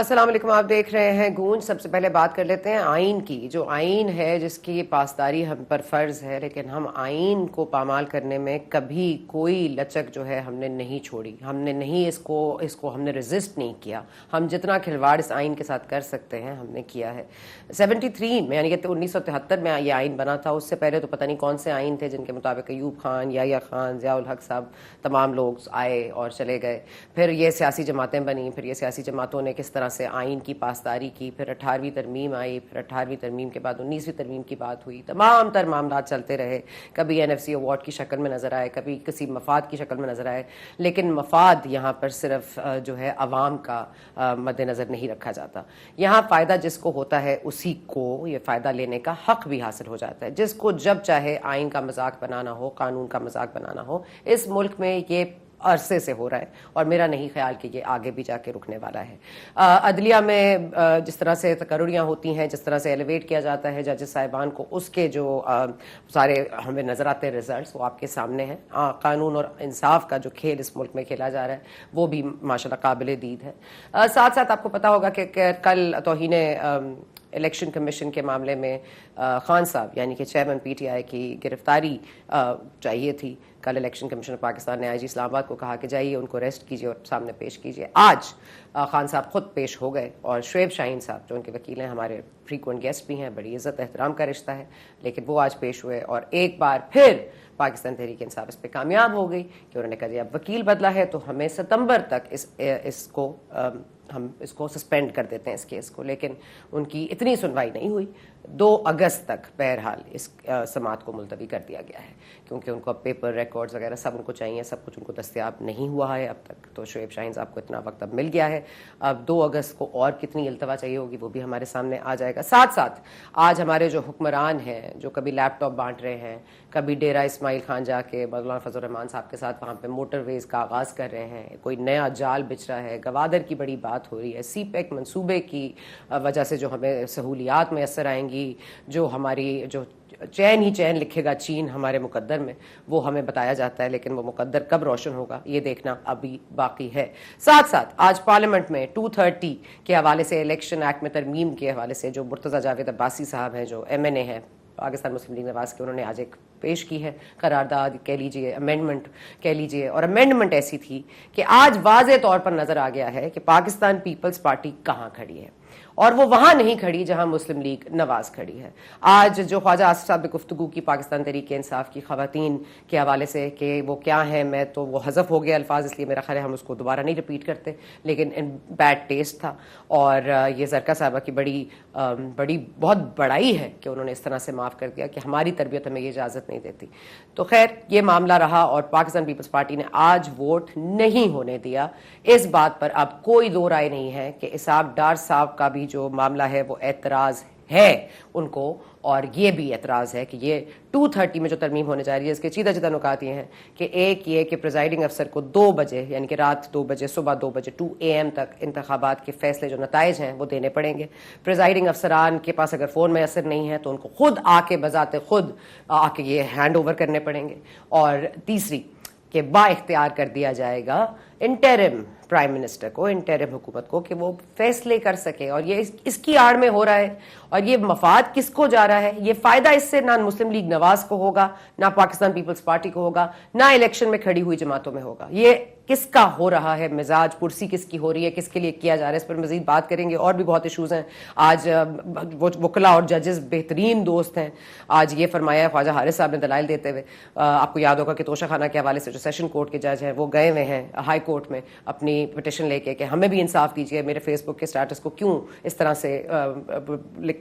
السلام علیکم، آپ دیکھ رہے ہیں گونج۔ سب سے پہلے بات کر لیتے ہیں آئین کی۔ جو آئین ہے جس کی پاسداری ہم پر فرض ہے، لیکن ہم آئین کو پامال کرنے میں کبھی کوئی لچک جو ہے ہم نے نہیں چھوڑی، ہم نے نہیں اس کو ہم نے ریزسٹ نہیں کیا۔ ہم جتنا کھلواڑ اس آئین کے ساتھ کر سکتے ہیں ہم نے کیا ہے۔ 73 میں یعنی کہ 1973 میں یہ آئین بنا تھا، اس سے پہلے تو پتہ نہیں کون سے آئین تھے جن کے مطابق ایوب خان، یحییٰ خان، ضیاء الحق صاحب تمام لوگ آئے اور چلے گئے۔ پھر یہ سیاسی جماعتیں بنیں، پھر یہ سیاسی جماعتوں نے کس طرح سے آئین کی پاسداری کی، پھر 18ویں ترمیم آئی، پھر 18ویں ترمیم کے بعد 19ویں ترمیم کی بات ہوئی، تمام تر معاملات چلتے رہے۔ کبھی NFC ایوارڈ کی شکل میں نظر آئے، کبھی کسی مفاد کی شکل میں نظر آئے، لیکن مفاد یہاں پر صرف جو ہے عوام کا مد نظر نہیں رکھا جاتا۔ یہاں فائدہ جس کو ہوتا ہے اسی کو یہ فائدہ لینے کا حق بھی حاصل ہو جاتا ہے۔ جس کو جب چاہے آئین کا مذاق بنانا ہو، قانون کا مذاق بنانا ہو، اس ملک میں یہ عرصے سے ہو رہا ہے، اور میرا نہیں خیال کہ یہ آگے بھی جا کے رکنے والا ہے۔ عدلیہ میں جس طرح سے تقرریاں ہوتی ہیں، جس طرح سے ایلیویٹ کیا جاتا ہے ججز صاحبان کو، اس کے جو سارے ہمیں نظر آتے ہیں ریزلٹس، وہ آپ کے سامنے ہیں۔ قانون اور انصاف کا جو کھیل اس ملک میں کھیلا جا رہا ہے وہ بھی ماشاءاللہ قابل دید ہے۔ ساتھ ساتھ آپ کو پتا ہوگا کہ کل توہین الیکشن کمیشن کے معاملے میں خان صاحب یعنی کہ چیئرمین PTI کی گرفتاری چاہیے تھی۔ کل الیکشن کمیشن پاکستان نے IG اسلام آباد کو کہا کہ جائیے ان کو اریسٹ کیجیے اور سامنے پیش کیجیے۔ آج خان صاحب خود پیش ہو گئے، اور شعیب شاہین صاحب جو ان کے وکیل ہیں، ہمارے فریکوینٹ گیسٹ بھی ہیں، بڑی عزت احترام کا رشتہ ہے، لیکن وہ آج پیش ہوئے، اور ایک بار پھر پاکستان تحریک انصاف اس پہ کامیاب ہو گئی کہ انہوں نے کہا جی اب وکیل بدلا ہے تو ہمیں ستمبر تک ہم اس کو سسپینڈ کر دیتے ہیں اس کیس کو، لیکن ان کی اتنی سنوائی نہیں ہوئی۔ 2 اگست تک بہرحال اس سماعت کو ملتوی کر دیا گیا ہے، کیونکہ ان کو اب پیپر ریکارڈز وغیرہ سب ان کو چاہیے، سب کچھ ان کو دستیاب نہیں ہوا ہے اب تک، تو شعیب شاہین صاحب کو اتنا وقت اب مل گیا ہے۔ اب 2 اگست کو اور کتنی التوا چاہیے ہوگی وہ بھی ہمارے سامنے آ جائے گا۔ ساتھ ساتھ آج ہمارے جو حکمران ہیں، جو کبھی لیپ ٹاپ بانٹ رہے ہیں، کبھی ڈیرہ اسماعیل خان جا کے مولانا فضل الرحمان صاحب کے ساتھ وہاں پہ موٹر ویز کا آغاز کر رہے ہیں، کوئی نیا جال بچھ رہا ہے، گوادر کی بڑی بات ہو رہی ہے، CPEC منصوبے کی وجہ سے جو ہمیں سہولیات میسر آئیں گی، جو ہماری جو چین ہی چین لکھے گا چین ہمارے مقدر میں، وہ ہمیں بتایا جاتا ہے، لیکن وہ مقدر کب روشن ہوگا یہ دیکھنا ابھی باقی ہے۔ ساتھ ساتھ آج پارلیمنٹ میں 230 کے حوالے سے، الیکشن ایکٹ میں ترمیم کے حوالے سے، جو مرتضیٰ جاوید عباسی صاحب ہیں جو MNA ہیں پاکستان مسلم لیگ نواز کے، انہوں نے آج ایک پیش کی ہے قرارداد کہہ لیجئے، امینڈمنٹ کہہ لیجئے، اور امینڈمنٹ ایسی تھی کہ آج واضح طور پر نظر آ گیا ہے کہ پاکستان پیپلز پارٹی کہاں کھڑی ہے، اور وہ وہاں نہیں کھڑی جہاں مسلم لیگ نواز کھڑی ہے۔ آج جو خواجہ آصف صاحب نے گفتگو کی پاکستان تحریک انصاف کی خواتین کے حوالے سے کہ وہ کیا ہیں، میں تو وہ حذف ہو گیا الفاظ، اس لیے میرا خیال ہے ہم اس کو دوبارہ نہیں رپیٹ کرتے، لیکن بیڈ ٹیسٹ تھا، اور یہ زرکا صاحبہ کی بڑی بہت بڑائی ہے کہ انہوں نے اس طرح سے معاف کر دیا کہ ہماری تربیت ہمیں یہ اجازت نہیں دیتی۔ تو خیر یہ معاملہ رہا، اور پاکستان پیپلز پارٹی نے آج ووٹ نہیں ہونے دیا۔ اس بات پر اب کوئی دو رائے نہیں ہے کہ اسحاق ڈار صاحب کا بھی جو معاملہ ہے وہ اعتراض ہے ان کو، اور یہ بھی اعتراض ہے کہ یہ 230 میں جو ترمیم ہونے جا رہی ہے اس کے چیدہ نکات یہ ہیں کہ ایک یہ کہ پریزائڈنگ افسر کو 2 بجے یعنی کہ رات 2 بجے صبح 2 بجے 2 AM تک انتخابات کے فیصلے جو نتائج ہیں وہ دینے پڑیں گے۔ پریزائڈنگ افسران کے پاس اگر فون میں اثر نہیں ہے تو ان کو خود آ کے بذات خود آ کے یہ ہینڈ اوور کرنے پڑیں گے۔ اور تیسری کہ با اختیار کر دیا جائے گا انٹرم پرائم منسٹر کو، انٹرم حکومت کو، کہ وہ فیصلے کر سکے، اور یہ اس کی آڑ میں ہو رہا ہے، اور یہ مفاد کس کو جا رہا ہے؟ یہ فائدہ اس سے نہ مسلم لیگ نواز کو ہوگا، نہ پاکستان پیپلز پارٹی کو ہوگا، نہ الیکشن میں کھڑی ہوئی جماعتوں میں ہوگا۔ یہ کس کا ہو رہا ہے مزاج پرسی، کس کی ہو رہی ہے، کس کے لیے کیا جا رہا ہے، اس پر مزید بات کریں گے۔ اور بھی بہت ایشوز ہیں۔ آج وکلا اور ججز بہترین دوست ہیں۔ آج یہ فرمایا ہے خواجہ حارث صاحب نے دلائل دیتے ہوئے، آپ کو یاد ہوگا کہ توشہ خانہ کے حوالے سے جو سیشن کورٹ کے جج ہیں وہ گئے ہوئے ہیں ہائی کورٹ میں اپنی پٹیشن لے کے کہ ہمیں بھی انصاف دیجیے، میرے فیس بک کے سٹیٹس کو کیوں اس طرح سے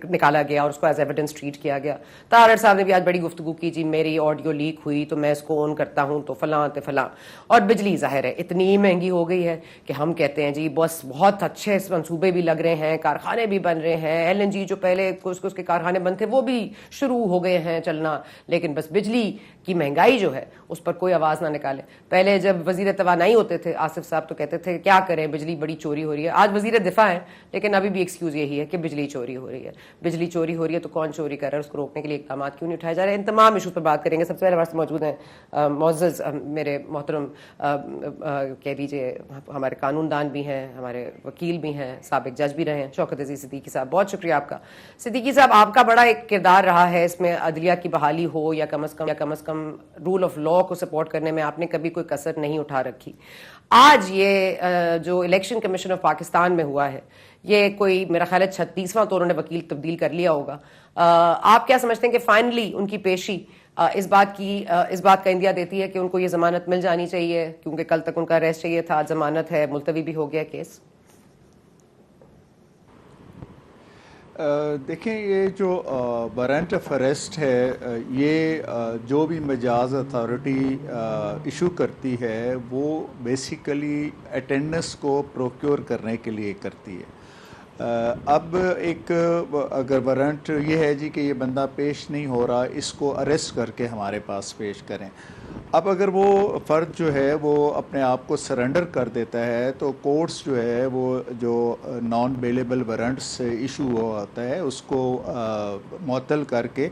نکالا گیا اور اس کو ایز ایویڈنس ٹریٹ کیا گیا۔ طاہر صاحب نے بھی آج بڑی گفتگو کی، جی میری آڈیو لیک ہوئی تو میں اس کو اون کرتا ہوں تو فلاں فلاں۔ اور بجلی ظاہر ہے اتنی مہنگی ہو گئی ہے کہ ہم کہتے ہیں جی بس بہت اچھے منصوبے بھی لگ رہے ہیں، کارخانے بھی بن رہے ہیں، LNG جو پہلے اس کے کارخانے بند تھے وہ بھی شروع ہو گئے ہیں چلنا، لیکن بس بجلی کی مہنگائی جو ہے اس پر کوئی آواز نہ نکالے۔ پہلے جب وزیر توانائی ہوتے تھے آصف صاحب تو کہتے تھے کیا کریں بجلی بڑی چوری ہو رہی ہے. آج وزیر دفاع ہیں لیکن ابھی بھی ایکسکیوز یہی ہے کہ بجلی چوری ہو رہی ہے. بجلی چوری ہو رہی ہے تو کون چوری کر رہا ہے, اس کو روکنے کے لیے اقدامات کیوں نہیں اٹھائے جا رہے ہیں. ان تمام ایشوز پر بات کریں گے. سب سے پہلے ہمارے موجود ہیں معزز میرے محترم کہہ لیجیے ہمارے قانون دان بھی ہیں, ہمارے وکیل بھی ہیں, سابق جج بھی رہے ہیں, شوکت عزیز صدیقی صاحب. بہت شکریہ آپ کا. صدیقی صاحب, آپ کا بڑا ایک کردار رہا ہے اس میں, عدلیہ کی بحالی ہو یا کم از کم رول آف لا کو سپورٹ کرنے میں آپ نے کبھی کوئی کسر نہیں اٹھا رکھی. آج یہ جو الیکشن کمیشن آف پاکستان میں ہوا ہے, یہ کوئی میرا خیال ہے 36واں تو انہوں نے وکیل تبدیل کر لیا ہوگا. آپ کیا سمجھتے ہیں کہ فائنلی ان کی پیشی اس بات کا اندیا دیتی ہے کہ ان کو یہ ضمانت مل جانی چاہیے, کیونکہ کل تک ان کا اریسٹ چاہیے تھا, ضمانت ہے, ملتوی بھی ہو گیا کیس؟ دیکھیں, یہ جو وارنٹ آف اریسٹ ہے, یہ جو بھی مجاز اتھارٹی ایشو کرتی ہے وہ بیسیکلی اٹینڈنس کو پروکیور کرنے کے لیے کرتی ہے. اب ایک اگر وارنٹ یہ ہے جی کہ یہ بندہ پیش نہیں ہو رہا, اس کو اریسٹ کر کے ہمارے پاس پیش کریں. اب اگر وہ فرد جو ہے وہ اپنے آپ کو سرنڈر کر دیتا ہے تو کورٹس جو ہے وہ جو نان بیلیبل وارنٹس ایشو ہوتا ہے اس کو معطل کر کے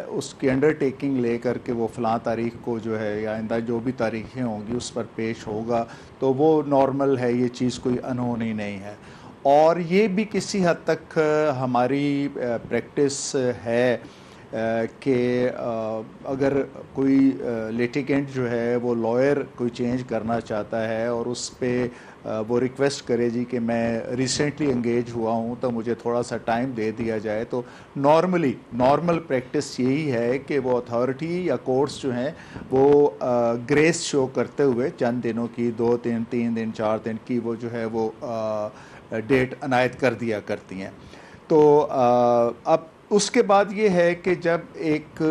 اس کی انڈر ٹیکنگ لے کر کے وہ فلاں تاریخ کو جو ہے یا آئندہ جو بھی تاریخیں ہوں گی اس پر پیش ہوگا, تو وہ نارمل ہے, یہ چیز کوئی انہونی نہیں ہے. اور یہ بھی کسی حد تک ہماری پریکٹس ہے کہ اگر کوئی لیٹیگنٹ جو ہے وہ لائر کوئی چینج کرنا چاہتا ہے اور اس پہ وہ ریکویسٹ کرے جی کہ میں ریسنٹلی انگیج ہوا ہوں تو مجھے تھوڑا سا ٹائم دے دیا جائے, تو نارمل پریکٹس یہی ہے کہ وہ اتھارٹی یا کورٹس جو ہیں وہ گریس شو کرتے ہوئے چند دنوں کی, 2 دن 3 دن 4 دن کی وہ جو ہے وہ ڈیٹ عنایت کر دیا کرتی ہیں. تو اب اس کے بعد یہ ہے کہ جب ایک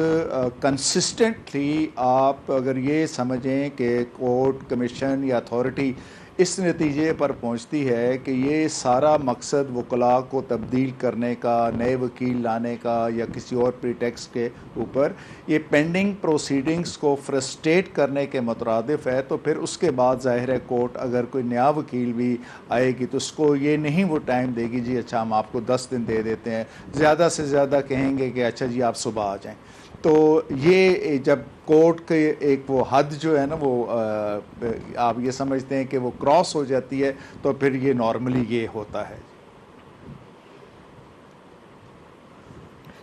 کنسسٹنٹلی آپ اگر یہ سمجھیں کہ کورٹ, کمیشن یا اتھارٹی اس نتیجے پر پہنچتی ہے کہ یہ سارا مقصد وکلاء کو تبدیل کرنے کا, نئے وکیل لانے کا یا کسی اور پریٹیکسٹ کے اوپر یہ پینڈنگ پروسیڈنگز کو فرسٹریٹ کرنے کے مترادف ہے, تو پھر اس کے بعد ظاہر ہے کورٹ اگر کوئی نیا وکیل بھی آئے گی تو اس کو یہ نہیں وہ ٹائم دے گی جی اچھا ہم آپ کو 10 دن دے دیتے ہیں, زیادہ سے زیادہ کہیں گے کہ اچھا جی آپ صبح آ جائیں. تو یہ جب کورٹ کے ایک وہ حد جو ہے نا وہ آپ یہ سمجھتے ہیں کہ وہ کراس ہو جاتی ہے تو پھر یہ نارملی یہ ہوتا ہے.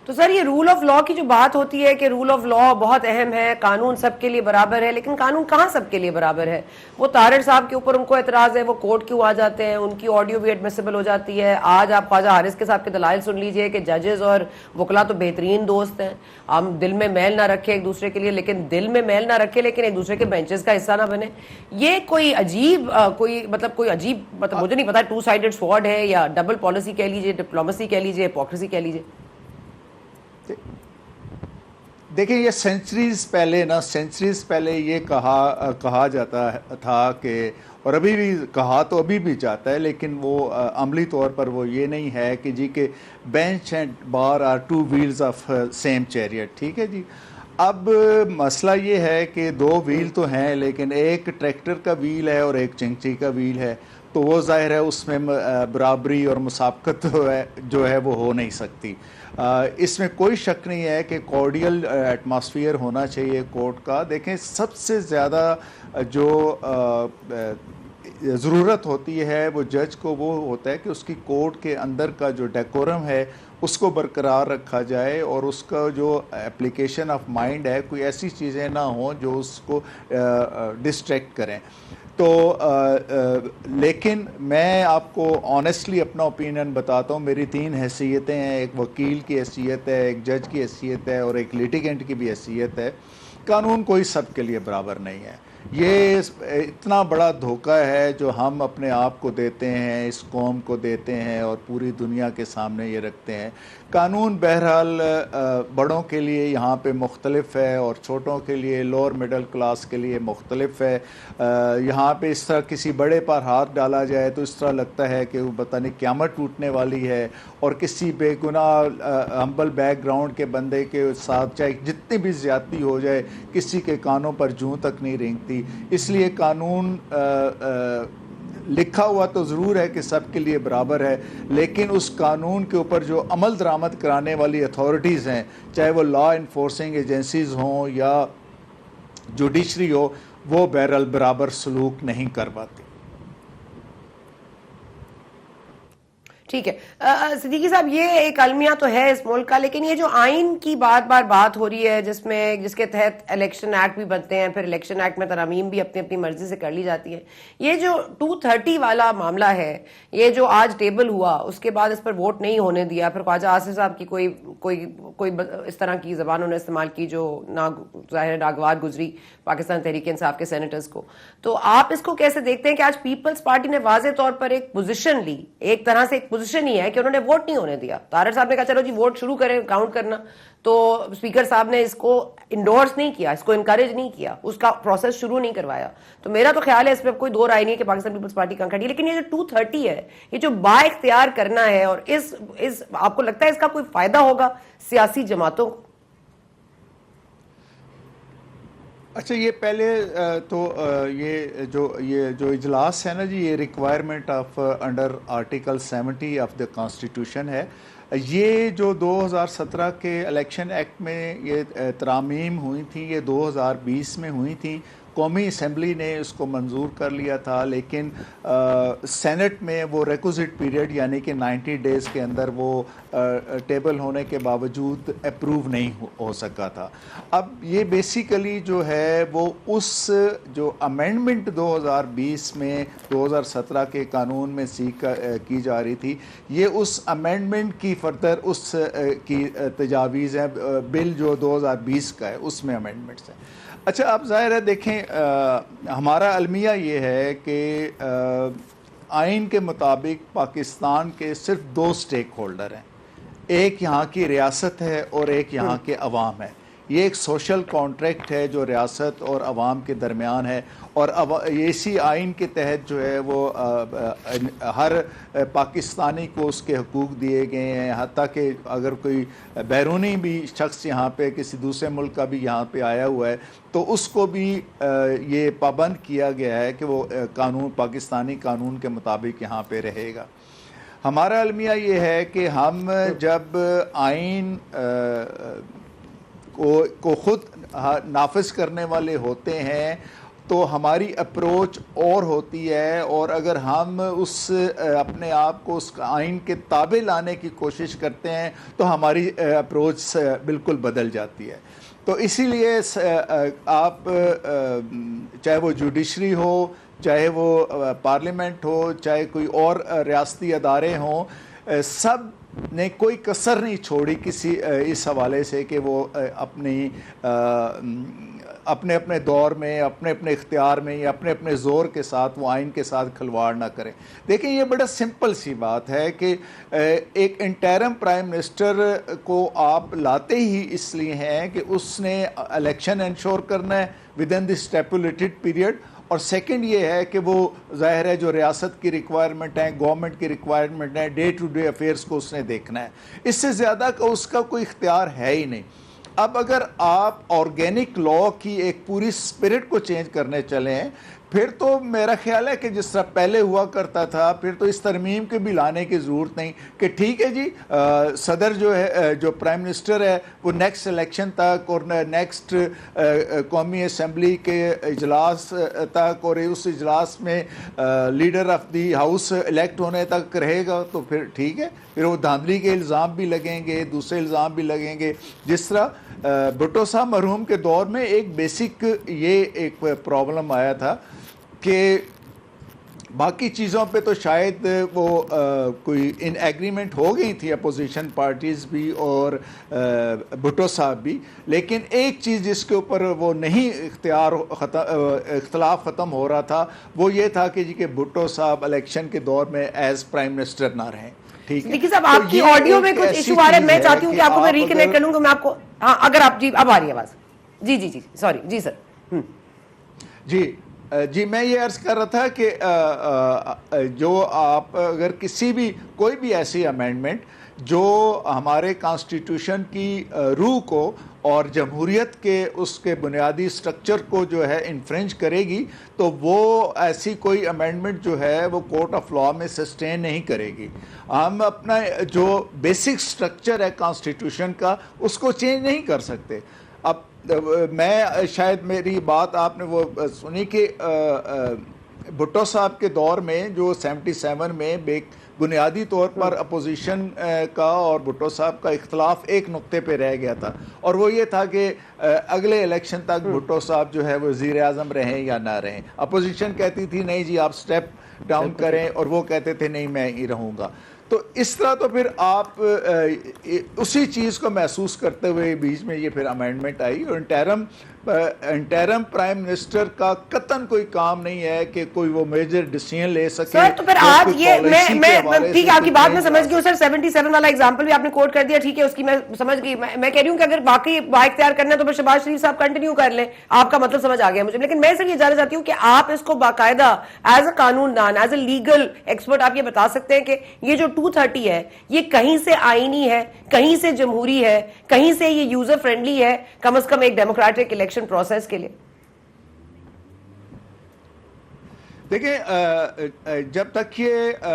تو سر یہ رول آف لا کی جو بات ہوتی ہے کہ رول آف لا بہت اہم ہے, قانون سب کے لیے برابر ہے, لیکن قانون کہاں سب کے لیے برابر ہے؟ وہ طاہر صاحب کے اوپر ان کو اعتراض ہے, وہ کورٹ کیوں آ جاتے ہیں, ان کی آڈیو بھی ایڈمیسیبل ہو جاتی ہے. آج آپ خواجہ حارث کے صاحب کے دلائل سن لیجئے کہ ججز اور وکلا تو بہترین دوست ہیں, ہم دل میں میل نہ رکھے ایک دوسرے کے لیے, لیکن دل میں میل نہ رکھے لیکن ایک دوسرے کے بینچز کا حصہ نہ بنے. یہ کوئی عجیب مجھے نہیں پتا ٹو سائیڈڈ سوارڈ ہے یا ڈبل پالیسی کہہ لیجئے, ڈپلومیسی کہہ لیجئے, ہپوکریسی کہہ لیجئے. دیکھیں یہ سینچریز پہلے یہ کہا جاتا تھا کہ, اور ابھی بھی کہا تو ابھی بھی جاتا ہے, لیکن وہ عملی طور پر وہ یہ نہیں ہے کہ جی کہ bench and bar are 2 wheels of same chariot. ٹھیک ہے جی. اب مسئلہ یہ ہے کہ 2 وہیل تو ہیں لیکن ایک ٹریکٹر کا وہیل ہے اور ایک چنگچی کا وہیل ہے, تو وہ ظاہر ہے اس میں برابری اور مسابقت جو ہے وہ ہو نہیں سکتی. اس میں کوئی شک نہیں ہے کہ کارڈیل ایٹماسفیئر ہونا چاہیے کورٹ کا. دیکھیں سب سے زیادہ جو ضرورت ہوتی ہے وہ جج کو وہ ہوتا ہے کہ اس کی کورٹ کے اندر کا جو ڈیکورم ہے اس کو برقرار رکھا جائے, اور اس کا جو اپلیکیشن آف مائنڈ ہے کوئی ایسی چیزیں نہ ہوں جو اس کو ڈسٹریکٹ کریں. تو لیکن میں آپ کو آنیسٹلی اپنا اوپینین بتاتا ہوں, میری 3 حیثیتیں ہیں, ایک وکیل کی حیثیت ہے, ایک جج کی حیثیت ہے, اور ایک لیٹیگنٹ کی بھی حیثیت ہے. قانون کوئی سب کے لیے برابر نہیں ہے. یہ اتنا بڑا دھوکہ ہے جو ہم اپنے آپ کو دیتے ہیں, اس قوم کو دیتے ہیں اور پوری دنیا کے سامنے یہ رکھتے ہیں. قانون بہرحال بڑوں کے لیے یہاں پہ مختلف ہے اور چھوٹوں کے لیے, لوور مڈل کلاس کے لیے مختلف ہے. یہاں پہ اس طرح کسی بڑے پر ہاتھ ڈالا جائے تو اس طرح لگتا ہے کہ وہ پتہ نہیں قیامت ٹوٹنے والی ہے, اور کسی بے گناہ ہمبل بیک گراؤنڈ کے بندے کے ساتھ چاہے جتنی بھی زیادتی ہو جائے کسی کے کانوں پر جوں تک نہیں رینگتی. سکتی. اس لیے قانون لکھا ہوا تو ضرور ہے کہ سب کے لیے برابر ہے، لیکن اس قانون کے اوپر جو عمل درآمد کرانے والی اتھارٹیز ہیں، چاہے وہ لا انفورسنگ ایجنسیز ہوں یا جوڈیشری ہو، وہ بہرحال برابر سلوک نہیں کر پاتی. ٹھیک ہے صدیقی صاحب، یہ ایک المیہ تو ہے اس ملک کا، لیکن یہ جو آئین کی بار بات ہو رہی ہے جس کے تحت الیکشن ایکٹ بھی بنتے ہیں، پھر الیکشن ایکٹ میں ترامیم بھی اپنی اپنی مرضی سے کر لی جاتی ہے، یہ جو 230 والا معاملہ ہے، یہ جو آج ٹیبل ہوا، اس کے بعد اس پر ووٹ نہیں ہونے دیا، پھر خواجہ آصف صاحب کی کوئی اس طرح کی زبان انہوں نے استعمال کی جو ظاہر ناگوار گزری پاکستان تحریک انصاف کے سینیٹرز کو. تو آپ اس کو کیسے دیکھتے ہیں کہ آج پیپلز پارٹی نے واضح طور پر ایک پوزیشن لی، ایک طرح سے ایک پوزیشن ہی ہے کہ انہوں نے ووٹ نہیں ہونے دیا. طاہر صاحب نے کہا چلو جی ووٹ شروع کریں کاؤنٹ کرنا، تو اسپیکر صاحب نے اس کو انڈورس نہیں کیا، اس کو انکریج نہیں کیا، اس کا پروسیس شروع نہیں کروایا. تو میرا تو خیال ہے اس پہ کوئی دو رائے نہیں ہے کہ پاکستان پیپلز پارٹی کہاں کھڑی ہے. لیکن یہ جو 230 ہے، یہ جو با اختیار کرنا ہے، اور اس آپ کو لگتا ہے اس کا کوئی فائدہ ہوگا سیاسی جماعتوں کو؟ اچھا، یہ پہلے تو یہ جو اجلاس ہے نا جی، یہ requirement of under article 70 of the constitution ہے. یہ جو 2017 کے الیکشن ایکٹ میں یہ ترامیم ہوئی تھیں، یہ 2020 میں ہوئی تھیں. قومی اسمبلی نے اس کو منظور کر لیا تھا، لیکن سینٹ میں وہ ریکوزٹ پیریڈ یعنی کہ 90 ڈیز کے اندر وہ ٹیبل ہونے کے باوجود اپروو نہیں ہو سکا تھا. اب یہ بیسیکلی جو ہے وہ اس جو امینڈمنٹ 2020 میں 2017 کے قانون میں کی جا رہی تھی، یہ اس امینڈمنٹ کی فردر اس کی تجاویز ہیں. بل جو 2020 کا ہے اس میں امینڈمنٹس ہیں. اچھا، اب ظاہر ہے دیکھیں، ہمارا المیہ یہ ہے کہ آئین کے مطابق پاکستان کے صرف 2 سٹیک ہولڈر ہیں، ایک یہاں کی ریاست ہے اور ایک یہاں کے عوام ہے. یہ ایک سوشل کانٹریکٹ ہے جو ریاست اور عوام کے درمیان ہے، اور اسی آئین کے تحت جو ہے وہ ہر پاکستانی کو اس کے حقوق دیے گئے ہیں. حتیٰ کہ اگر کوئی بیرونی بھی شخص یہاں پہ کسی دوسرے ملک کا بھی یہاں پہ آیا ہوا ہے تو اس کو بھی یہ پابند کیا گیا ہے کہ وہ پاکستانی قانون کے مطابق یہاں پہ رہے گا. ہمارا المیہ یہ ہے کہ ہم جب آئین کو خود نافذ کرنے والے ہوتے ہیں تو ہماری اپروچ اور ہوتی ہے، اور اگر ہم اپنے آپ کو اس آئین کے تابع لانے کی کوشش کرتے ہیں تو ہماری اپروچ بالکل بدل جاتی ہے. تو اسی لیے آپ چاہے وہ جوڈیشری ہو، چاہے وہ پارلیمنٹ ہو، چاہے کوئی اور ریاستی ادارے ہوں، سب نے کوئی کسر نہیں چھوڑی کسی اس حوالے سے کہ وہ اپنے اپنے دور میں، اپنے اپنے اختیار میں یا اپنے اپنے زور کے ساتھ وہ آئین کے ساتھ کھلواڑ نہ کریں. دیکھیں، یہ بڑا سمپل سی بات ہے کہ ایک انٹرم پرائم منسٹر کو آپ لاتے ہی اس لیے ہیں کہ اس نے الیکشن انشور کرنا ہے with in the stipulated period, اور سیکنڈ یہ ہے کہ وہ ظاہر ہے جو ریاست کی ریکوائرمنٹ ہیں، گورنمنٹ کی ریکوائرمنٹ ہیں، ڈے ٹو ڈے افیئرس کو اس نے دیکھنا ہے. اس سے زیادہ کا اس کا کوئی اختیار ہے ہی نہیں. اب اگر آپ آرگینک لا کی ایک پوری سپرٹ کو چینج کرنے چلے ہیں، پھر تو میرا خیال ہے کہ جس طرح پہلے ہوا کرتا تھا، پھر تو اس ترمیم کے بھی لانے کی ضرورت نہیں کہ ٹھیک ہے جی، صدر جو ہے، جو پرائم منسٹر ہے، وہ نیکسٹ الیکشن تک اور نیکسٹ قومی اسمبلی کے اجلاس تک اور اس اجلاس میں leader of the house elect ہونے تک رہے گا، تو پھر ٹھیک ہے. پھر وہ دھاندلی کے الزام بھی لگیں گے، دوسرے الزام بھی لگیں گے. جس طرح بھٹو صاحب مرحوم کے دور میں ایک بیسک یہ ایک پرابلم آیا تھا کہ باقی چیزوں پہ تو شاید وہ کوئی ان ایگریمنٹ ہو گئی تھی اپوزیشن پارٹیز بھی اور بھٹو صاحب بھی، لیکن ایک چیز جس کے اوپر وہ نہیں اختلاف ختم ہو رہا تھا وہ یہ تھا کہ جی کہ بھٹو صاحب الیکشن کے دور میں ایز پرائم منسٹر نہ رہیں. دیکھیے صاحب، آپ کی آڈیو میں کچھ ایشو آ رہا ہے، میں چاہتی ہوں کہ آپ کو میں ریکنیکٹ کر لوں گا. میں آپ کو اگر آپ جی اب آ رہی ہے آواز. جی سوری جی سر. جی میں یہ عرض کر رہا تھا کہ جو آپ اگر کوئی بھی ایسی امینڈمنٹ جو ہمارے کانسٹیٹیوشن کی روح کو اور جمہوریت کے اس کے بنیادی سٹرکچر کو جو ہے انفرنج کرے گی تو وہ ایسی کوئی امینڈمنٹ جو ہے وہ کورٹ آف لاء میں سسٹین نہیں کرے گی. ہم اپنا جو بیسک سٹرکچر ہے کانسٹیٹیوشن کا اس کو چینج نہیں کر سکتے. اب میں شاید میری بات آپ نے وہ سنی کہ بھٹو صاحب کے دور میں جو 77 میں بنیادی طور پر اپوزیشن کا اور بھٹو صاحب کا اختلاف ایک نقطے پہ رہ گیا تھا, اور وہ یہ تھا کہ اگلے الیکشن تک بھٹو صاحب جو ہے وہ وزیر اعظم رہیں یا نہ رہیں. اپوزیشن کہتی تھی نہیں جی آپ سٹیپ ڈاؤن کریں, اور وہ کہتے تھے نہیں میں ہی رہوں گا. تو اس طرح تو پھر آپ اسی چیز کو محسوس کرتے ہوئے بیچ میں یہ پھر امینڈمنٹ آئی, اور انٹرم پرائم منسٹر کا قطعاً کوئی کام نہیں ہے کہ کوئی وہ میجر ڈیسیژن لے سکے. سر تو پھر آج یہ میں ٹھیک ہے آپ کی بات میں سمجھ گئی ہوں سر, 77 والا ایگزامپل بھی آپ نے کوٹ کر دیا, ٹھیک ہے اس کی میں سمجھ گئی. میں کہہ رہی ہوں کہ اگر باقی با اختیار کرنا ہے تو پھر شہباز شریف صاحب کنٹینیو کر لیں, آپ کا مطلب سمجھ آ گیا مجھے. لیکن میں صرف یہ جاننا چاہتی ہوں کہ آپ اس کو باقاعدہ ایز اے قانون دان, ایز اے لیگل ایکسپرٹ آپ یہ بتا سکتے ہیں کہ یہ جو 230 ہے یہ کہیں سے آئینی ہے, کہیں سے جمہوری ہے, کہیں سے یہ یوزر فرینڈلی ہے, کم از کم ایک ڈیموکریٹک الیکشن پروسیس کے لیے؟ دیکھیں جب تک یہ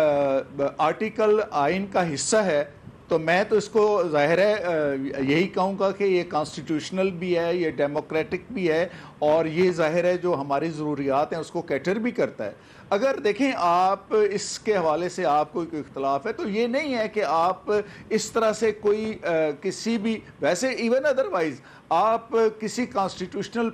آرٹیکل آئین کا حصہ ہے تو میں تو اس کو ظاہر ہے یہی کہوں گا کہ یہ کانسٹیٹیوشنل بھی ہے, یہ ڈیموکریٹک بھی ہے, اور یہ ظاہر ہے جو ہماری ضروریات ہیں اس کو کیٹر بھی کرتا ہے. اگر دیکھیں آپ اس کے حوالے سے آپ کو کوئی اختلاف ہے تو یہ نہیں ہے کہ آپ اس طرح سے کوئی کسی بھی, ویسے ایون ادروائز آپ کسی کانسٹیٹیوشنل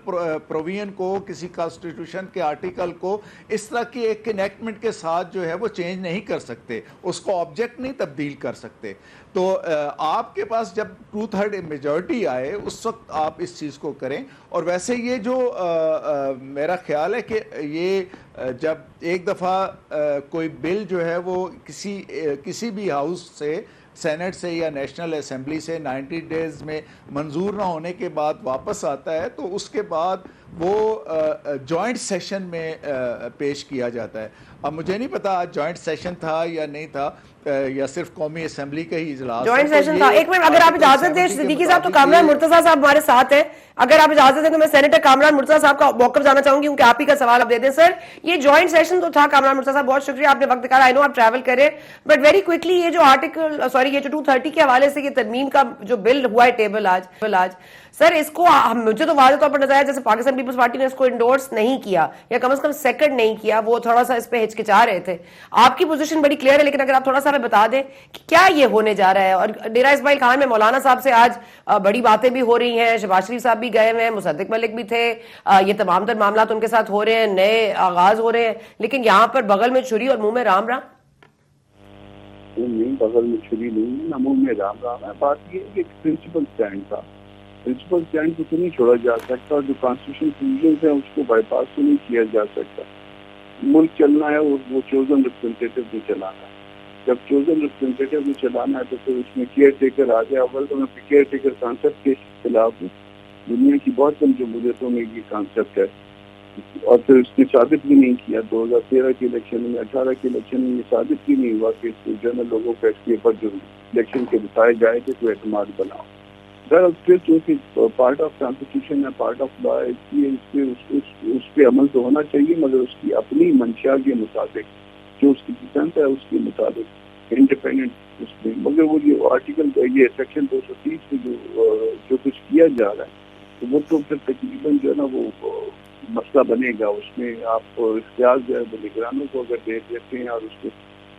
پروویژن کو, کسی کانسٹیٹیوشن کے آرٹیکل کو اس طرح کی ایک انیکٹمنٹ کے ساتھ جو ہے وہ چینج نہیں کر سکتے, اس کو آبجیکٹ نہیں تبدیل کر سکتے. تو آپ کے پاس جب 2/3 میجورٹی آئے اس وقت آپ اس چیز کو کریں. اور ویسے یہ جو میرا خیال ہے کہ یہ جب ایک دفعہ کوئی بل جو ہے وہ کسی بھی ہاؤس سے, سینٹ سے یا نیشنل اسمبلی سے 90 ڈیز میں منظور نہ ہونے کے بعد واپس آتا ہے تو اس کے بعد وہ جوائنٹ سیشن میں پیش کیا جاتا ہے. اب مجھے نہیں پتا آج جوائنٹ سیشن تھا یا نہیں تھا, یا صرف قومی اسمبلی کا ہی اجلاس جوائنٹ سیشن تھا. ایک منٹ اگر آپ اجازت دیں صدیقی صاحب, تو کامران مرتضیٰ صاحب ہمارے ساتھ ہیں, اگر آپ اجازت دیں تو میں سینیٹر کامران مرتضیٰ صاحب کا موقف جانا چاہوں گی کیونکہ آپ ہی کا سوال آپ دے دیں. سر یہ جوائنٹ سیشن تو تھا, کامران مرتضیٰ صاحب بہت شکریہ آپ نے وقت نکالا, آئی نو آپ ٹریول کریں, بٹ ویری کوئکلی یہ جو یہ جو 230 کے حوالے سے یہ ترمیم کا جو بل ہوا ہے ٹیبل آج, سر اس کو مجھے تو واضح طور پر نظر آیا جیسے پاکستان پیپلز پارٹی نے اس کو انڈورس نہیں کیا, یا کم از کم سیکنڈ نہیں کیا, وہ تھوڑا سا اس پہ ہچکچا رہے تھے. آپ کی پوزیشن بڑی کلیئر ہے, لیکن اگر آپ تھوڑا سا ہمیں بتا دیں کہ کیا یہ ہونے جا رہا ہے. اور ڈیرہ اسماعیل خان میں مولانا صاحب سے آج بڑی باتیں بھی ہو رہی ہیں, شہباز شریف صاحب بھی گئے ہوئے ہیں, مصدق ملک بھی تھے, یہ تمام تر معاملات ان کے ساتھ ہو رہے ہیں, نئے آغاز ہو رہے ہیں, لیکن یہاں پر بغل میں چھری اور منہ میں رام رام. نہیں, بغل میں چھری نہیں, نہ منہ میں رام رام ہے. بات یہ ہے کہ ایک پرنسپل اسٹینڈ تھا, پرنسپل اسٹینڈ کو تو نہیں چھوڑا جا سکتا, جو کانسٹیٹیوشن پروویژنز ہیں اس کو بائی پاس تو نہیں کیا جا سکتا. ملک چلنا ہے وہ چوزن ریپرزنٹیٹیو بھی چلانا ہے. جب چوزن ریپرزنٹیٹیو بھی چلانا ہے تو پھر اس میں کیئر ٹیکر آ گیا. اول تو میں کیئر ٹیکر کانسیپٹ کے خلاف ہوں, دنیا کی بہت کم جمہوریتوں میں یہ کانسیپٹ ہے, اور پھر اس نے ثابت بھی نہیں کیا. 2013 کے الیکشن میں, 18 کے الیکشن میں یہ ثابت بھی نہیں ہوا کہ جو ہے لوگوں کو اس کے اوپر جو الیکشن کے بتائے جائے کہ کوئی اعتماد بناؤ. پھر چونکہ پارٹ آف کانسٹیٹیوشن ہے, پارٹ آف لا ہے, اس پہ عمل تو ہونا چاہیے, مگر اس کی اپنی منشا کے مطابق, جو اس کی پسند ہے اس کے مطابق انڈیپینڈنٹ اس میں. مگر وہ یہ آرٹیکل, یہ سیکشن 230 میں جو کچھ کیا جا رہا ہے تو وہ تو پھر تقریباً جو ہے نا وہ مسئلہ بنے گا. اس میں آپ اختیار جو ہے وہ نگرانوں کو اگر دے دیتے ہیں اور اس کو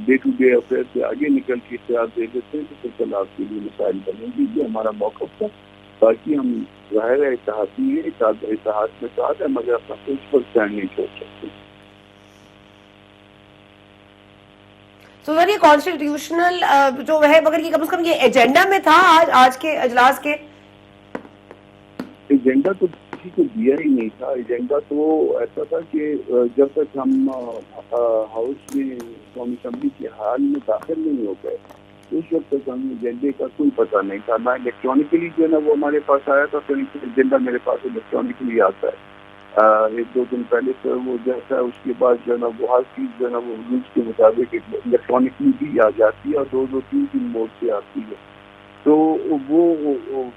ڈے ٹو ڈے افیئر سے آگے نکل کے اختیار دے دیتے ہیں تو پھر کل آپ کے لیے مسائل بنے گی. یہ ہمارا موقف تھا. باقی ہم ظاہر ہے اتحادی ہیں, اتحاد میں ساتھ ہے, مگر اپنا پرنسپل اسٹینڈ نہیں چھوڑ سکتے. تو سر یہ کانسٹیٹیوشنل جو ہے, مگر یہ کم از کم یہ ایجنڈا میں تھا آج کے اجلاس کے. ایجنڈا تو کسی کو دیا ہی نہیں تھا. ایجنڈا تو ایسا تھا کہ جب تک ہم ہاؤس میں قومی اسمبلی کے حال میں داخل نہیں ہو گئے اس وقت تک ہمیں ایجنڈے کا کوئی پتہ نہیں تھا. نہ الیکٹرانکلی جو ہے نا وہ ہمارے پاس آیا تھا, پھر ایجنڈا میرے پاس الیکٹرانکلی آتا ہے 1-2 دن پہلے سے. وہ جیسا ہے اس کے بعد جو ہے نا وہ ہر چیز جو ہے نا وہ رولز کے مطابق الیکٹرانکلی بھی آ جاتی ہے اور 2-3 دن موڈ سے آتی ہے. تو وہ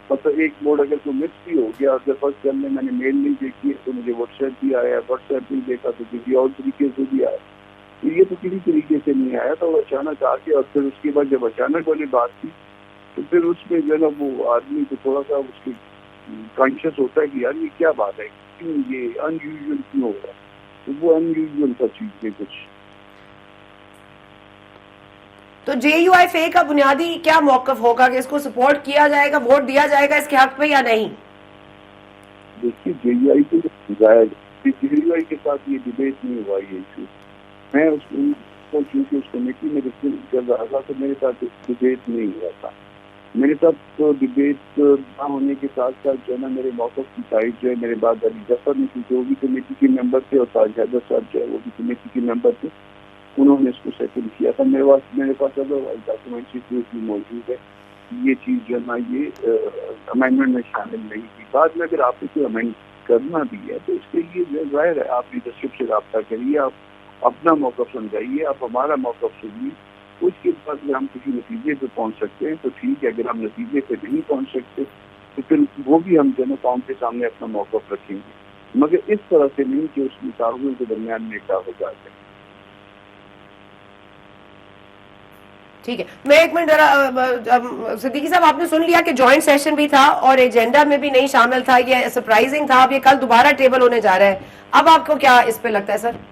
مطلب ایک موڈ اگر کوئی مس بھی ہو گیا, اگر فرسٹ ٹائم میں نے میل نہیں دیکھی ہے تو مجھے واٹس ایپ بھی آیا, واٹس ایپ نہیں دیکھا تو کسی اور طریقے سے بھی آیا. تو یہ تو کسی طریقے سے نہیں آیا, تو وہ اچانک آ کے, اور پھر اس کے بعد جب اچانک والی بات تھی تو پھر اس میں جو ہے نا وہ آدمی کو تھوڑا سا اس کی کانشیس ہوتا ہے کہ یار یہ کیا بات ہے, کیوں یہ ان یوزول کیوں ہو رہا ہے. تو وہ ان یوزول سا چیز ہے کچھ. تو جے یو آئی فے کا بنیادی کیا موقف ہوگا کہ اس کو سپورٹ کیا جائے گا, ووٹ دیا جائے گا اس کے حق میں یا نہیں؟ دیکھیے جے یو آئی کو جے یو آئی کے ساتھ یہ ڈبیٹ نہیں ہوا یہ ایشو. میں اس کو چونکہ اس کمیٹی میں کر رہا تھا تو میرے ساتھ ڈبیٹ نہیں ہوا تھا. میرے ساتھ تو ڈبیٹ نہ ہونے کے ساتھ ساتھ جو ہے نا میرے موقف کی سائڈ جو ہے میرے بعد علی ظفر نے, کیونکہ وہ بھی کمیٹی کے ممبر تھے, اور تاج حیدر صاحب جو ہے وہ بھی کمیٹی کے ممبر تھے, انہوں نے اس کو سیٹل کیا تھا. میرے پاس ادروائز ڈاکومنٹری بھی موجود ہے. یہ چیز جو ہے نا یہ امینڈمنٹ میں شامل نہیں تھی. بعد میں اگر آپ کو کوئی امینڈ کرنا بھی ہے تو اس کے لیے ظاہر ہے آپ لیڈرشپ سے رابطہ کریے, آپ اپنا موقف سمجھائیے, آپ ہمارا موقف سنیے. اس کے بعد اگر ہم کسی نتیجے پہ پہنچ سکتے ہیں تو ٹھیک ہے, اگر ہم نتیجے پہ نہیں پہنچ سکتے تو پھر وہ بھی ہم دونوں قوم کے سامنے اپنا موقف رکھیں گے, مگر اس طرح سے نہیں کہ اس مطالبوں کے درمیان میں کیا ہو جاتا ہے. ٹھیک ہے, میں ایک منٹ ذرا صدیقی صاحب, آپ نے سن لیا کہ جوائنٹ سیشن بھی تھا اور ایجنڈا میں بھی نہیں شامل تھا, یہ سرپرائزنگ تھا. اب یہ کل دوبارہ ٹیبل ہونے جا رہا ہے, اب آپ کو کیا اس پہ لگتا ہے سر؟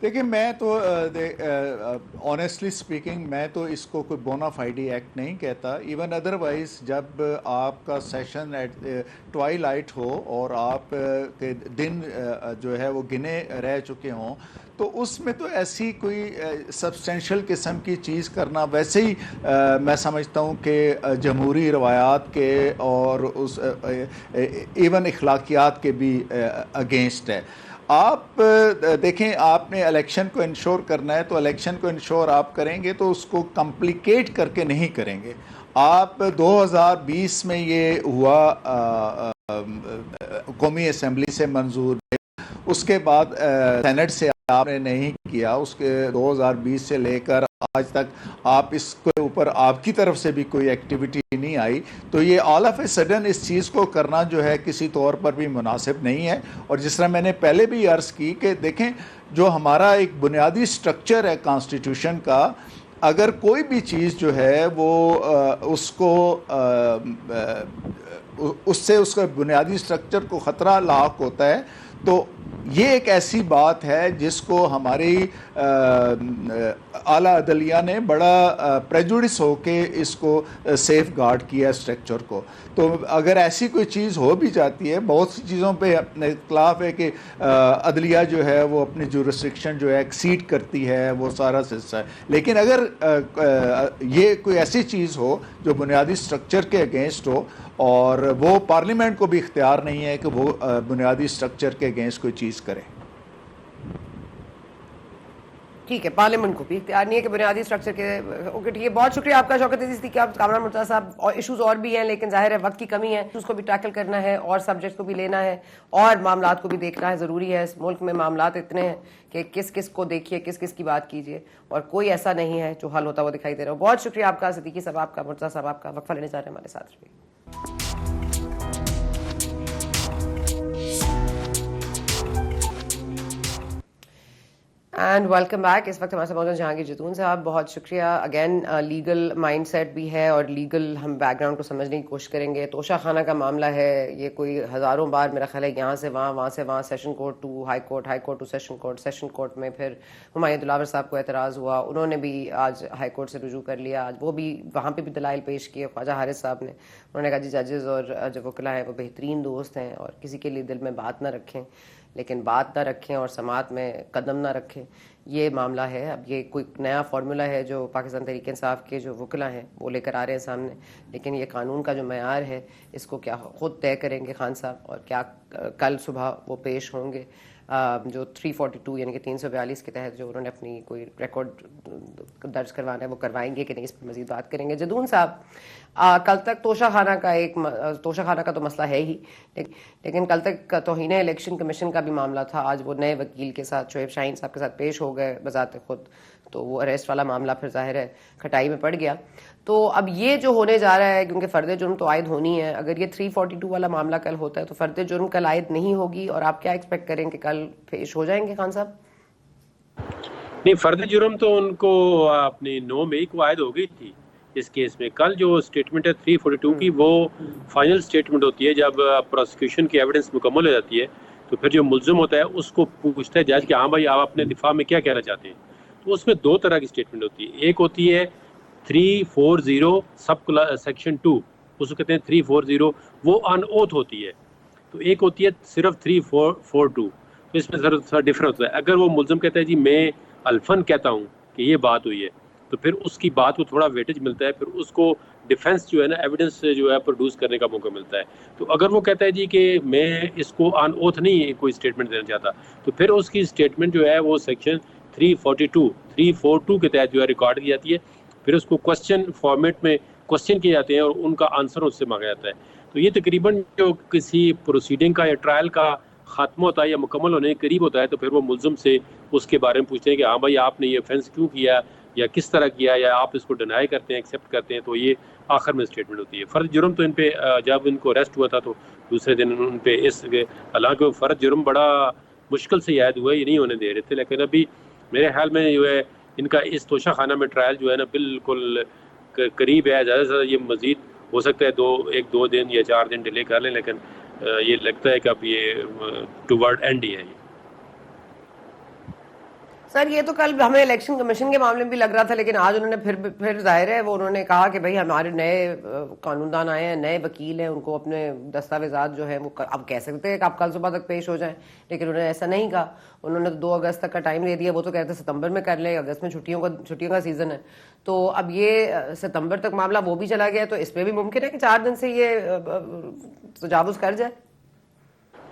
دیکھیں میں تو آنیسٹلی اسپیکنگ میں تو اس کو کوئی بونا فائڈی ایکٹ نہیں کہتا. ایون ادروائز جب آپ کا سیشن ٹوائی لائٹ ہو اور آپ کے دن جو ہے وہ گنے رہ چکے ہوں, تو اس میں تو ایسی کوئی سبسٹینشیل قسم کی چیز کرنا ویسے ہی میں سمجھتا ہوں کہ جمہوری روایات کے اور اس ایون اخلاقیات کے بھی اگینسٹ ہے. آپ دیکھیں, آپ نے الیکشن کو انشور کرنا ہے تو الیکشن کو انشور آپ کریں گے تو اس کو کمپلیکیٹ کر کے نہیں کریں گے. آپ 2020 میں یہ ہوا قومی اسمبلی سے منظور, اس کے بعد سینٹ سے آپ نے نہیں کیا, اس کے 2020 سے لے کر آج تک آپ اس کے اوپر آپ کی طرف سے بھی کوئی ایکٹیویٹی نہیں آئی. تو یہ آل آف اے سڈن اس چیز کو کرنا جو ہے کسی طور پر بھی مناسب نہیں ہے. اور جس طرح میں نے پہلے بھی عرض کی کہ دیکھیں جو ہمارا ایک بنیادی سٹرکچر ہے کانسٹیٹیوشن کا, اگر کوئی بھی چیز جو ہے وہ اس کو اس سے اس کا بنیادی سٹرکچر کو خطرہ لاحق ہوتا ہے, تو یہ ایک ایسی بات ہے جس کو ہماری اعلیٰ عدلیہ نے بڑا پریجوڈس ہو کے اس کو سیف گارڈ کیا اسٹرکچر کو. تو اگر ایسی کوئی چیز ہو بھی جاتی ہے, بہت سی چیزوں پہ اختلاف ہے کہ عدلیہ جو ہے وہ اپنی جورسڈکشن جو ہے ایکسیڈ کرتی ہے, وہ سارا سلسلہ ہے. لیکن اگر یہ کوئی ایسی چیز ہو جو بنیادی اسٹرکچر کے اگینسٹ ہو, اور وہ پارلیمنٹ کو بھی اختیار نہیں ہے کہ وہ بنیادی اسٹرکچر کے اگینسٹ کوئی چیز کرے. ٹھیک ہے, پارلیمنٹ کو بھی اختیار نہیں ہے کہ بنیادی اسٹرکچر کے. اوکے ٹھیک ہے, بہت شکریہ آپ کا شوکت عزیز صدیقی آپ, کامران مرتضیٰ صاحب. اور ایشوز اور بھی ہیں لیکن ظاہر ہے وقت کی کمی ہے, اس کو بھی ٹیکل کرنا ہے اور سبجیکٹس کو بھی لینا ہے اور معاملات کو بھی دیکھنا ہے. ضروری ہے, اس ملک میں معاملات اتنے ہیں کہ کس کس کو دیکھیے, کس کس کی بات کیجیے, اور کوئی ایسا نہیں ہے جو حل ہوتا ہوا دکھائی دے رہا ہو. بہت شکریہ آپ کا صدیقی صاحب, آپ کا مرتضیٰ صاحب, آپ کا. وقفہ لینے جا رہے ہیں, ہمارے ساتھ رہیے. And welcome back. اس وقت ہمارے ساتھ موجود جہانگیر جتون صاحب, بہت شکریہ. اگین لیگل مائنڈ سیٹ بھی ہے اور لیگل ہم بیک گراؤنڈ کو سمجھنے کی کوشش کریں گے. توشہ خانہ کا معاملہ ہے, یہ کوئی ہزاروں بار میرا خیال ہے یہاں سے وہاں, وہاں سے وہاں, session court to high court, high court to session court, session court میں پھر ہمایوں دلاور صاحب کو اعتراض ہوا, انہوں نے بھی آج ہائی کورٹ سے رجوع کر لیا. آج وہ بھی وہاں پہ بھی دلائل پیش کیے خواجہ حارث صاحب نے. انہوں نے کہا جی ججز اور جو وکلا ہیں وہ بہترین دوست ہیں اور کسی کے لیے دل میں بات نہ رکھیں, لیکن بات نہ رکھیں اور سماعت میں قدم نہ رکھیں. یہ معاملہ ہے. اب یہ کوئی نیا فارمولا ہے جو پاکستان تحریک انصاف کے جو وکلا ہیں وہ لے کر آ رہے ہیں سامنے, لیکن یہ قانون کا جو معیار ہے اس کو کیا خود طے کریں گے خان صاحب, اور کیا کل صبح وہ پیش ہوں گے جو 342 یعنی کہ 342 کے تحت جو انہوں نے اپنی کوئی ریکارڈ درج کروانا ہے وہ کروائیں گے کہ نہیں, اس پر مزید بات کریں گے. جدون صاحب, کل تک توشہ خانہ کا تو مسئلہ ہے ہی, لیکن کل تک توہین الیکشن کمیشن کا بھی معاملہ تھا. آج وہ نئے وکیل کے ساتھ شعیب شاہین صاحب کے ساتھ پیش ہو گئے بذات خود, تو وہ اریسٹ والا معاملہ پھر ظاہر ہے کھٹائی میں پڑ گیا. تو اب یہ جو ہونے جا رہا ہے, کیونکہ فرد جرم تو عائد ہونی ہے, اگر یہ 342 والا معاملہ کل ہوتا ہے تو فرد جرم کل عائد نہیں ہوگی, اور آپ کیا ایکسپیکٹ کریں کہ کل پیش ہو جائیں گے خان صاحب؟ نہیں, فرد جرم تو ان کو اپنی 9 مئی کو عائد ہو گئی تھی اس کیس میں. کل جو اسٹیٹمنٹ ہے 342 کی وہ فائنل اسٹیٹمنٹ ہوتی ہے. جب پروسیکیوشن کی ایویڈنس مکمل ہو جاتی ہے تو پھر جو ملزم ہوتا ہے اس کو پوچھتا ہے جج کہ ہاں بھائی آپ اپنے دفاع میں کیا کہنا چاہتے ہیں. تو اس میں 2 طرح کی اسٹیٹمنٹ ہوتی ہے. ایک ہوتی ہے 340 سب سیکشن 2, اس کو کہتے ہیں 340, وہ ان اوتھ ہوتی ہے. تو ایک ہوتی ہے صرف 342, تو اس میں ذرا ڈفرنس ہوتا ہے. اگر وہ ملزم کہتا ہے جی میں الفن کہتا ہوں کہ یہ بات ہوئی ہے, تو پھر اس کی بات کو تھوڑا ویٹیج ملتا ہے, پھر اس کو ڈیفنس جو ہے نا ایویڈنس جو ہے پروڈیوس کرنے کا موقع ملتا ہے. تو اگر وہ کہتا ہے جی کہ میں اس کو آن اوتھ نہیں کوئی اسٹیٹمنٹ دینا چاہتا, تو پھر اس کی اسٹیٹمنٹ جو ہے وہ سیکشن 342 کے تحت جو ہے ریکارڈ کی جاتی ہے. پھر اس کو کوسچن فارمیٹ میں کوسچن کیے جاتے ہیں اور ان کا آنسر اس سے مانگا جاتا ہے. تو یہ تقریباً جو کسی پروسیڈنگ کا یا ٹرائل کا خاتمہ ہوتا ہے یا مکمل ہونے کے قریب ہوتا ہے, تو پھر وہ ملزم سے اس کے بارے میں پوچھتے ہیں کہ ہاں بھائی آپ نے یہ آفینس کیوں کیا یا کس طرح کیا, یا آپ اس کو ڈینائی کرتے ہیں ایکسیپٹ کرتے ہیں. تو یہ آخر میں اسٹیٹمنٹ ہوتی ہے. فرض جرم تو ان پہ جب ان کو اریسٹ ہوا تھا تو دوسرے دن ان پہ اس, حالانکہ فرض جرم بڑا مشکل سے عائد ہوا ہے, یہ نہیں ہونے دے رہے تھے, لیکن ابھی میرے خیال میں جو ہے ان کا اس توشہ خانہ میں ٹرائل جو ہے نا بالکل قریب ہے. زیادہ سے زیادہ یہ مزید ہو سکتا ہے 1-2 دن یا 4 دن ڈیلے کر لیں, لیکن یہ لگتا ہے کہ اب یہ ٹوورڈ اینڈ ہی ہے. سر یہ تو کل ہمیں الیکشن کمیشن کے معاملے میں بھی لگ رہا تھا, لیکن آج انہوں نے پھر ظاہر ہے وہ انہوں نے کہا کہ بھائی ہمارے نئے قانون دان آئے ہیں, نئے وکیل ہیں, ان کو اپنے دستاویزات جو ہیں وہ اب کہہ سکتے ہیں کہ آپ کل صبح تک پیش ہو جائیں, لیکن انہوں نے ایسا نہیں کہا. انہوں نے 2 اگست تک کا ٹائم دے دیا. وہ تو کہتے ہیں ستمبر میں کر لیں, اگست میں چھٹیوں کا سیزن ہے. تو اب یہ ستمبر تک معاملہ وہ بھی چلا گیا, تو اس پہ بھی ممکن ہے کہ 4 دن سے یہ تجاوز کر جائے.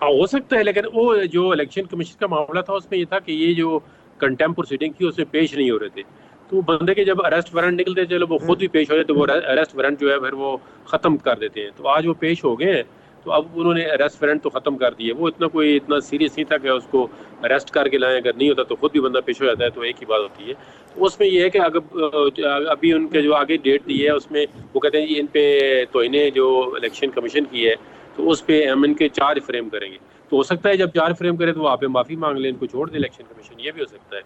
ہو سکتا ہے, لیکن وہ جو الیکشن کمیشن کا معاملہ تھا اس میں یہ تھا کہ یہ جو کنٹیم پروسیڈنگ تھی اس میں پیش نہیں ہو رہے تھے. تو بندے کے جب اریسٹ وارنٹ نکلتے ہیں, چلو وہ خود بھی پیش ہو جائے تو وہ اریسٹ وارنٹ جو ہے پھر وہ ختم کر دیتے ہیں. تو آج وہ پیش ہو گئے ہیں, تو اب انہوں نے اریسٹ وارنٹ تو ختم کر دیے. وہ اتنا سیریس نہیں تھا کہ اس کو اریسٹ کر کے لائیں, اگر نہیں ہوتا تو خود بھی بندہ پیش ہو جاتا ہے, تو ایک ہی بات ہوتی ہے. اس میں یہ ہے کہ ابھی ان کے جو آگے ڈیٹ دی ہے اس میں وہ کہتے ہیں جی ان پہ توہین جو الیکشن کمیشن کی ہے تو اس پہ ہم ان کے چارج فریم کریں گے. تو ہو سکتا ہے جب چارج فریم کرے تو وہ آپ معافی مانگ لیں, ان کو چھوڑ دے الیکشن کمیشن, یہ بھی ہو سکتا ہے.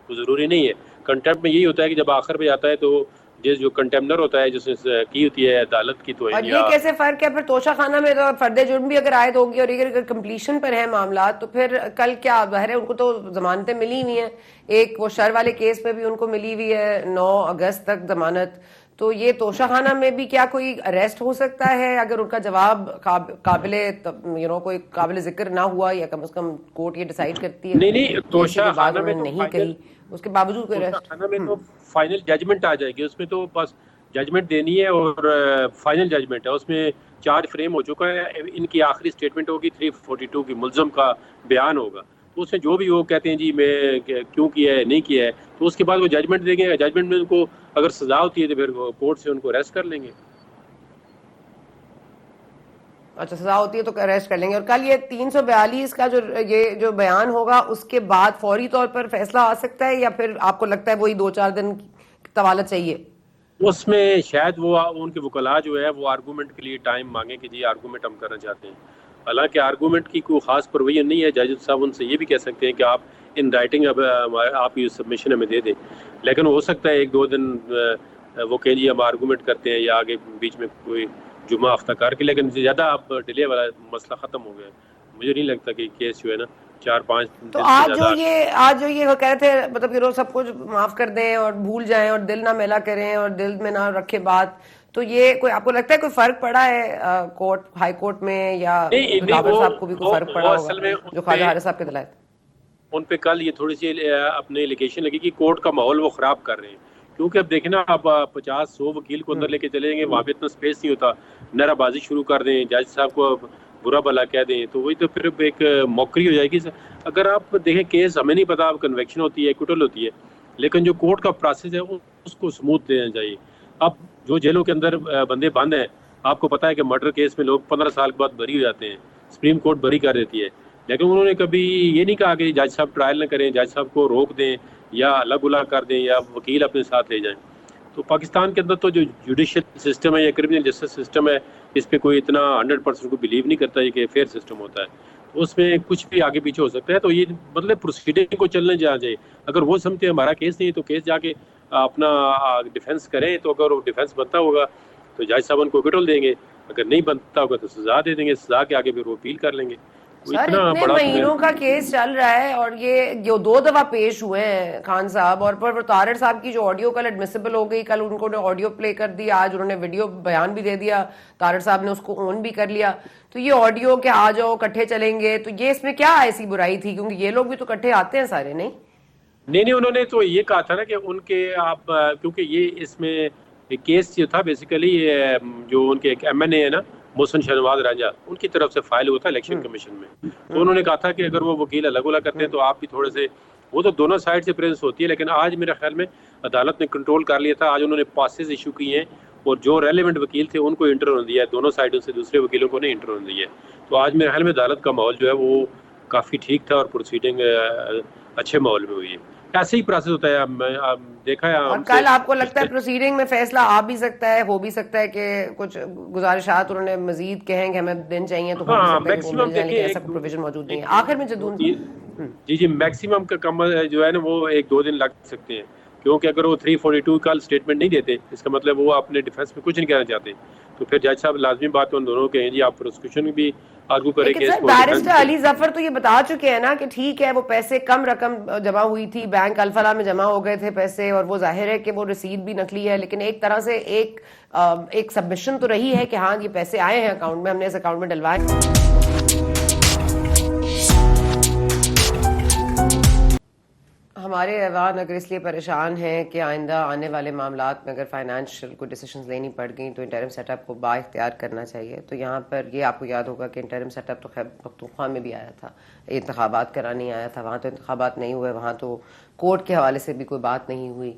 تو ضروری نہیں ہے. کنٹیمپٹ میں یہی ہوتا ہے کہ جب آخر پہ جاتا ہے تو جو کنٹیمنر ہوتا ہے جس نے کی ہوتی ہے عدالت کی توہین. اور یہ کیسے فرق ہے پھر توشہ خانہ میں تو فرد جرم بھی اگر عائد ہوگی اور اگر کمپلیشن پر ہیں معاملات, تو پھر کل کیا ظاہر ہے ان کو تو ضمانتیں ملی ہوئی ہیں. ایک وہ شر والے کیس میں بھی ان کو ملی ہوئی ہے 9 اگست تک ضمانت. تو یہ توشہ خانہ میں بھی کیا کوئی اریسٹ ہو سکتا ہے اگر ان کا جواب کوئی قابل ذکر نہ ہوا, یا کم از کم کورٹ یہ ڈیسائیڈ کرتی ہے نہیں توشہ خانہ میں نہیں کہی, اس کے باوجود کوئی توشہ خانہ میں تو فائنل ججمنٹ آ جائے گی. اس میں تو بس ججمنٹ دینی ہے اور فائنل ججمنٹ ہے. اس میں چارج فریم ہو چکا ہے. ان کی آخری اسٹیٹمنٹ ہوگی 342 کی, ملزم کا بیان ہوگا. تو اس میں جو بھی وہ کہتے ہیں جی میں کیوں کیا ہے نہیں کیا ہے, تو اس کے بعد وہ ججمنٹ دیں گے. ججمنٹ میں ان کو اگر سزا ہوتی ہے تو پھر کورٹ سے ان کو اریسٹ کر لیں گے. اچھا, سزا ہوتی ہے تو اریسٹ کر لیں گے. اور کل یہ 342 کا جو بیان ہوگا اس کے بعد فوری طور پر فیصلہ آ سکتا ہے, یا پھر آپ کو لگتا ہے وہی 2-4 دن طوالت چاہیے؟ اس میں شاید وہ ان کے وکلاء جو ہے وہ آرگومنٹ کے لیے ٹائم مانگیں کہ جی آرگومنٹ ہم کرنا چاہتے ہیں. حالانکہ آرگومنٹ کی کوئی خاص پروویژن نہیں ہے. جج صاحب ان سے یہ بھی کہہ سکتے ہیں کہ آپ ان رائٹنگ آپ یہ سبمیشن ہمیں دے دیں, لیکن ہو سکتا ہے 1-2 دن وہ کہیں جی ہم آرگومنٹ کرتے ہیں, یا آگے بیچ میں کوئی جمعہ ہفتہ کر کے, لیکن زیادہ اب ڈیلے والا مسئلہ ختم ہو گیا. مجھے نہیں لگتا کہ کیس جو ہے نا 4-5 دن. تو آج جو یہ کہہ رہے تھے مطلب کہ سب کچھ معاف کر دیں اور بھول جائیں اور دل نہ میلا کریں اور دل میں نہ رکھے بات, تو یہ کوئی آپ کو لگتا ہے کوئی فرق پڑا ہے کورٹ ہائی کورٹ میں, یا بابر صاحب کو بھی کوئی فرق پڑا ہوگا جو خواجہ حارث صاحب کے دلائل؟ ان پہ کل یہ تھوڑی سی اپنے ایلیگیشن لگی کہ کورٹ کا ماحول وہ خراب کر رہے ہیں, کیونکہ اب دیکھیں نا آپ 50-100 وکیل کو اندر لے کے چلے گے, وہاں پہ اتنا اسپیس نہیں ہوتا. نعرہ بازی شروع کر دیں, جج صاحب کو برا بھلا کہہ دیں, تو وہی تو پھر ایک موکری ہو جائے گی. اگر آپ دیکھیں کیس ہمیں نہیں پتا کنویکشن ہوتی ہے ایکوٹل ہوتی ہے, لیکن جو کورٹ کا پروسیس ہے اس کو اسموتھ دینا چاہیے. اب جو جیلوں کے اندر بندے بند ہیں, آپ کو پتا ہے کہ مرڈر کیس میں لوگ 15 سال کے بعد بری ہو جاتے ہیں, سپریم کورٹ بری کر دیتی ہے, لیکن انہوں نے کبھی یہ نہیں کہا کہ جج صاحب ٹرائل نہ کریں, جج صاحب کو روک دیں یا الگ الگ کر دیں یا وکیل اپنے ساتھ لے جائیں. تو پاکستان کے اندر تو جو جوڈیشل سسٹم ہے یا کرمنل جسٹس سسٹم ہے اس پہ کوئی اتنا 100% کو بلیو نہیں کرتا ہے کہ فیئر سسٹم ہوتا ہے. اس میں کچھ بھی آگے پیچھے ہو سکتا ہے. تو یہ مطلب پروسیڈنگ کو چلنے جا جائے. اگر وہ سمجھتے ہیں ہمارا کیس نہیں تو کیس جا کے اپنا ڈیفینس کریں. تو اگر وہ ڈیفینس بنتا ہوگا تو جج صاحب ان کو اکٹول دیں گے, اگر نہیں بنتا ہوگا تو سزا دے دیں گے, سزا کے آگے پھر وہ اپیل کر لیں گے. سر اتنے مہینوں کا کیس چل رہا ہے اور یہ جو 2 دفعہ پیش ہوئے ہیں خان صاحب, اور پر طاہر صاحب کی جو آڈیو کل ایڈمیسیبل ہو گئی, کل ان کو آڈیو پلے کر دی, آج انہوں نے ویڈیو بیان بھی دے دیا, طاہر صاحب نے اس کو اون بھی کر لیا. تو یہ آڈیو کہ آ جاؤ کٹھے چلیں گے, تو یہ اس میں کیا ایسی برائی تھی؟ کیونکہ یہ لوگ بھی تو کٹھے آتے ہیں سارے. نہیں انہوں نے تو یہ کہا تھا نا کہ ان کے آپ کیونکہ یہ اس میں کیس جو تھا بیسیکلی جو ان کے ایک ایم این اے ہے نا محسن شہنواز رانجھا, ان کی طرف سے فائل ہوا تھا الیکشن کمیشن میں. تو انہوں نے کہا تھا کہ اگر وہ وکیل الگ الگ کرتے ہیں تو آپ بھی تھوڑے سے, وہ تو دونوں سائڈ سے پریزنس ہوتی ہے, لیکن آج میرے خیال میں عدالت نے کنٹرول کر لیا تھا. آج انہوں نے پاسز ایشو کیے ہیں اور جو ریلیونٹ وکیل تھے ان کو انٹر ہونے دیا ہے, دونوں سائڈوں سے دوسرے وکیلوں کو نہیں انٹر ہونے دیا ہے. تو آج میرے خیال میں عدالت کا ماحول جو ہے وہ کافی ٹھیک تھا اور پروسیڈنگ اچھے ماحول میں ہوئی ہے. ایسے ہی پروسیس ہوتا ہے, دیکھا ہے. اور کل آپ کو لگتا ہے پروسیڈنگ میں فیصلہ آ بھی سکتا ہے, ہو بھی سکتا ہے کہ کچھ گزارشات انہوں نے مزید کہیں کہ ہمیں دن چاہیے تو میکسیمم دیکھیں ایسا کوئی پروویژن موجود نہیں ہے آخر میں جدون. جی میکسیمم کا کم جو ہے نا وہ 1-2 دن لگ سکتے ہیں, کیونکہ اگر وہ 342 کل اسٹیٹمنٹ نہیں دیتے اس کا مطلب وہ اپنے ڈیفینس میں کچھ نہیں کہنا چاہتے, تو پھر جج صاحب لازمی بات ان دونوں کہیں جی آپ پروسیکیوشن بھی آرگو کریں. لیکن سر بیرسٹر علی ظفر تو یہ بتا چکے ہیں نا کہ ٹھیک ہے وہ پیسے کم رقم جمع ہوئی تھی, بینک الفلاح میں جمع ہو گئے تھے پیسے, اور وہ ظاہر ہے کہ وہ رسید بھی نقلی ہے, لیکن ایک طرح سے ایک سبمشن تو رہی ہے کہ ہاں یہ پیسے آئے ہیں اکاؤنٹ میں, ہم نے اس اکاؤنٹ میں ڈلوائے. ہمارے ایوان اگر اس لیے پریشان ہیں کہ آئندہ آنے والے معاملات میں اگر فائنینشیل کوئی ڈیسیشنز لینی پڑ گئیں تو انٹرم سیٹ اپ کو با اختیار کرنا چاہیے. تو یہاں پر یہ آپ کو یاد ہوگا کہ انٹرم سیٹ اپ تو خیبر پختونخوا میں بھی آیا تھا, انتخابات کرانی آیا تھا, وہاں تو انتخابات نہیں ہوئے, وہاں تو کورٹ کے حوالے سے بھی کوئی بات نہیں ہوئی,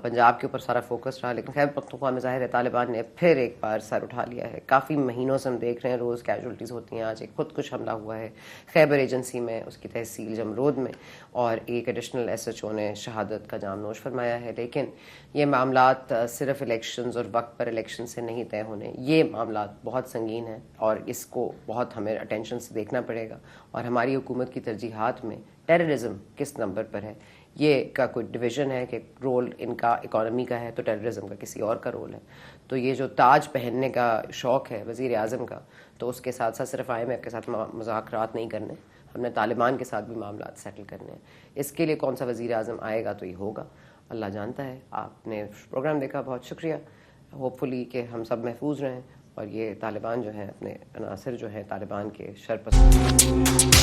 پنجاب کے اوپر سارا فوکس رہا. لیکن خیبر پختونخوا میں ظاہر ہے طالبان نے پھر ایک بار سر اٹھا لیا ہے. کافی مہینوں سے ہم دیکھ رہے ہیں روز کیجولٹیز ہوتی ہیں. آج ایک خودکش حملہ ہوا ہے خیبر ایجنسی میں, اس کی تحصیل جمرود میں, اور ایک ایڈیشنل ایس ایچ او نے شہادت کا جام نوش فرمایا ہے. لیکن یہ معاملات صرف الیکشنز اور وقت پر الیکشن سے نہیں طے ہونے, یہ معاملات بہت سنگین ہیں اور اس کو بہت ہمیں اٹینشن سے دیکھنا پڑے گا. اور ہماری حکومت کی ترجیحات میں ٹیررزم کس نمبر پر ہے, یہ کا کوئی ڈویژن ہے کہ رول ان کا اکانومی کا ہے تو ٹیررزم کا کسی اور کا رول ہے. تو یہ جو تاج پہننے کا شوق ہے وزیر اعظم کا, تو اس کے ساتھ ساتھ صرف IMF کے ساتھ مذاکرات نہیں کرنے, ہم نے طالبان کے ساتھ بھی معاملات سیٹل کرنے ہیں. اس کے لیے کون سا وزیر اعظم آئے گا تو یہ ہوگا, اللہ جانتا ہے. آپ نے پروگرام دیکھا, بہت شکریہ. ہوپ فلی کہ ہم سب محفوظ رہیں اور یہ طالبان جو ہیں اپنے عناصر جو ہیں طالبان کے شرپسند